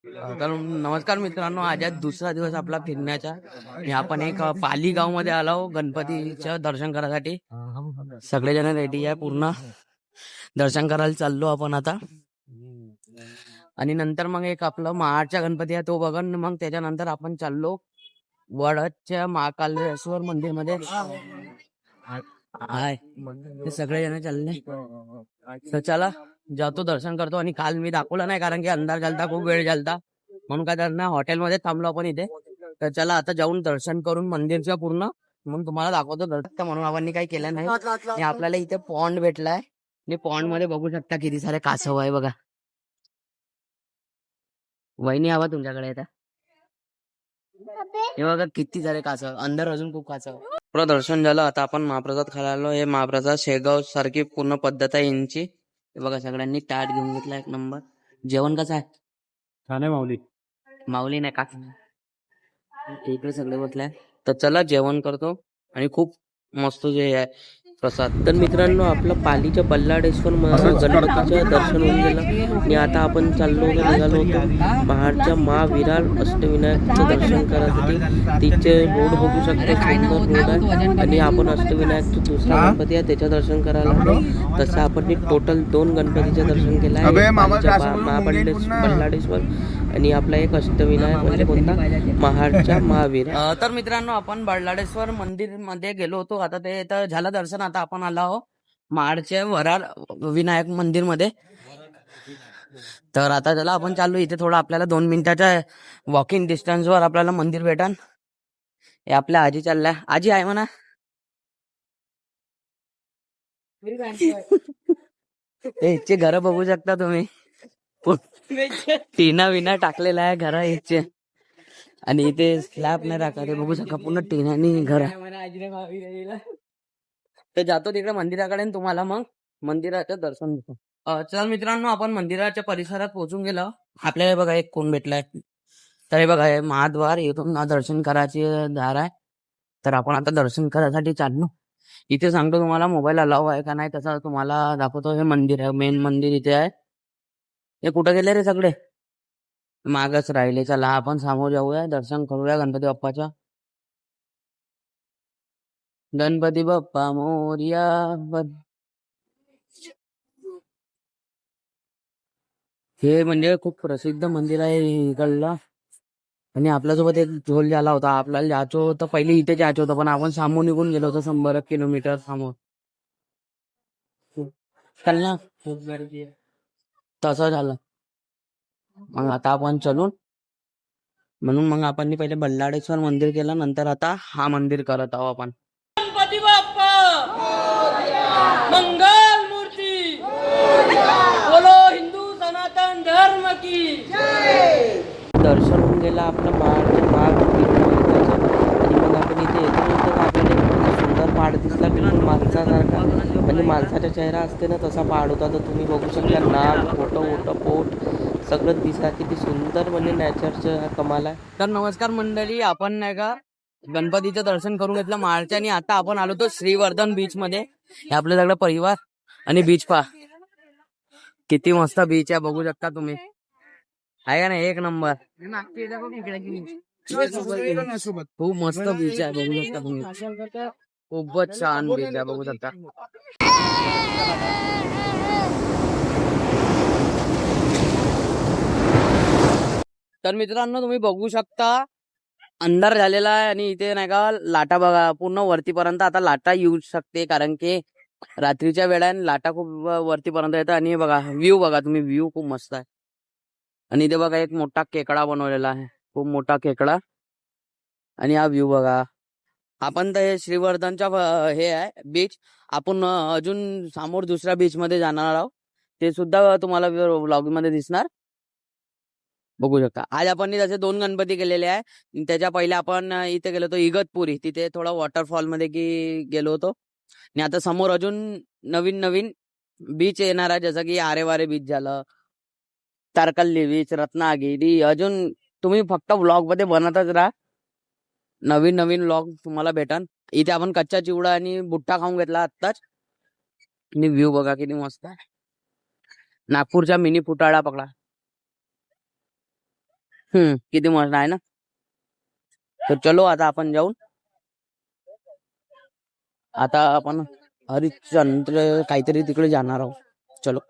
तर नमस्कार मित्रांनो, आज दुसरा दिवस आपला फिरण्याचा आणि आपण एक पाली गाव मध्ये आलो गणपतीचं दर्शन करायसाठी. सगळेजण रेडी आहे, पूर्ण दर्शन करायला चाललो आपण आता. आणि नंतर मग एक आपलं महाडचा गणपती आहे तो बघन, मग त्याच्यानंतर आपण चाललो वडच्या महाकालेश्वर मंदिर मध्ये. हाय, ते सगळेजण चालले. तर चला जातो, दर्शन करतो. आणि काल मी दाखवलं नाही कारण की अंधार झालता, खूप वेळ झालता, म्हणून काय त्यांना हॉटेलमध्ये थांबलो आपण इथे. तर चला आता जाऊन दर्शन करून मंदिरचं पूर्ण मग तुम्हाला दाखवतो दर्शन. म्हणून आपण काही केलं नाही. आणि आपल्याला इथे पॉन्ड भेटलाय आणि पॉन्ड मध्ये बघू शकता किती सारे कासव आहे बघा. वहिनी हवा तुमच्याकडे येतात हे बघा, किती सारे कासव अंदर, अजून खूप कासव. पूर्ण दर्शन झालं, आता आपण महाप्रसाद खायला आलो. हे महाप्रसाद शेगाव सारखी पूर्ण पद्धत आहे यांची. हे बघा, सगळ्यांनी ताट घेऊन घेतला, एक नंबर. जेवण कसं आहे? छान आहे माऊली. माऊली नाही का, इकडे सगळे बसले. तर चला जेवण करतो. आणि खूप मस्त जे आहे प्रसाद. तर मित्रांनो, आपलं पालीच्या बल्लाडेश्वर गणपतीचं दर्शन होऊन गेलं आणि आता आपण निघालो होतो महाडच्या महाविरार अष्टविनायकचं दर्शन करायसाठी. तिचे रोड बघू शकता, सुंदर रोड आहे. आणि आपण अष्टविनायकचं दुसरा गणपती आहे त्याचं दर्शन करायला आलो. तसं आपण टोटल 2 गणपतीचं दर्शन केलं आहे, बल्लाडेश्वर आणि आपला एक अष्टविनायक म्हणजे कोणता, महाडच्या महावीर. तर मित्रांनो, आपण बल्लाडेश्वर मंदिर मध्ये गेलो होतो. आता ते तर झालं दर्शन. आता आपण आलो आहोत महाडच्या वरार विनायक मंदिर मध्ये. तर आता चला आपण चालू. इथे थोडं आपल्याला 2 मिनिटाच्या वॉकिंग डिस्टन्स वर आपल्याला मंदिर भेटन. हे आपल्या आजी चालल्या, आजी आहे म्हणा. याचे घर बघू शकता तुम्ही, टीना विना टाकलेला आहे घर याचे. आणि इथे स्लॅब नाही टाका, ते बघू शकता पूर्ण टीनानी घर आहे. तर जातो तिकडे मंदिराकडे आणि तुम्हाला मग मंदिराचं दर्शन देतो. चल मित्रांनो, आपण मंदिराच्या परिसरात पोहोचून गेलो. आपल्याला बघा एक कोण भेटलाय. तर हे बघा, हे महाद्वार, इथून दर्शन करायची दार आहे. तर आपण आता दर्शन करायसाठी चाललो. इथे सांगतो तुम्हाला मोबाईल अलाव आहे का नाही, तसं तुम्हाला दाखवतो. हे मंदिर आहे, मेन मंदिर इथे आहे. हे कुठं गेले रे सगळे, मागच राहिले. चला आपण समोर जाऊया, दर्शन करूया गणपती बाप्पाच्या. गणपती बाप्पा मोरया. हे म्हणजे खूप प्रसिद्ध मंदिर आहे इकडला. आणि आपल्यासोबत एक झोल झाला होता, आपल्याला जायचं होतं पहिले, इथे जायचं होतं पण आपण सामोर निघून गेलो होतो 100 किलोमीटर सामोर. चल ना, खूप गर्दी आहे. तसं झालं. मग आता आपण चलून, म्हणून मग आपण पहिले बल्लाडेश्वर मंदिर केलं, नंतर आता हा मंदिर करत आहोत आपण. गणपती बाप्पा मंगल मूर्ती, बोलो हिंदू सनातन धर्म की. दर्शन होऊन गेलं आपलं महाडच्या महामंदिराचं. आणि मग आपण इथे येतो तर आपल्याला एक सुंदर पहाड दिसला, बिलकुल माणसासारखा, म्हणजे माणसाचा चेहरा असते ना तसा पहाड होता. तर तुम्ही बघू शकता, नाक, मोठं पोट सगळं दिसला, किती सुंदर, म्हणजे नॅचरचं कमाल आहे. तर नमस्कार मंडळी, आपण नाही का गणपतीचं दर्शन करून घेतलं महाडच्या. आणि आता आपण आलो तो श्रीवर्धन बीच मध्ये. हे आपलं सगळं परिवार. आणि बीच पहा किती मस्त बीच आहे, बघू शकता तुम्ही. आहे का नाही, एक नंबर. खूप मस्त बीच आहे, बघू शकता तुम्ही. खूपच छान बीच आहे, बघू शकता. तर मित्रांनो, तुम्ही बघू शकता अंधार झालेला आहे आणि इथे नाही का लाटा बघा पूर्ण वरतीपर्यंत. आता लाटा येऊ शकते कारण की रात्रीच्या वेळाने लाटा खूप वरतीपर्यंत येतात. आणि बघा व्ह्यू बघा तुम्ही, व्ह्यू खूप मस्त आहे. आणि इथे बघा एक मोठा खेकडा बनवलेला आहे, खूप मोठा खेकडा. आणि हा व्ह्यू बघा. आपण तर हे श्रीवर्धनच्या हे आहे बीच. आपण अजून समोर दुसऱ्या बीच मध्ये जाणार आहोत, ते सुद्धा तुम्हाला व्लॉग मध्ये दिसणार, बघू शकता. आज आपण जसे 2 गणपती केलेले आहे. त्याच्या पहिले आपण इथे गेलो होतो इगतपुरी, तिथे थोडा वॉटरफॉल मध्ये गेलो होतो. आणि आता समोर अजून नवीन नवीन बीच येणार आहे, जसं की आरेवारे बीच झालं, तारकल्ली बीच, रत्नागिरी. अजून तुम्ही फक्त व्लॉग मध्ये बनतच राहा, नवीन नवीन व्लॉग तुम्हाला भेटन. इथे आपण कच्चा चिवडा आणि बुट्टा खाऊन घेतला आत्ताच. आणि व्ह्यू बघा किती मस्त आहे. नागपूरचा मिनी फुटाळा पकडा. किती मस्त आहे ना. तर चलो आता आपण जाऊन आता आपण हरिश्चंद्र काहीतरी तिकडे जाणार आहोत. चलो.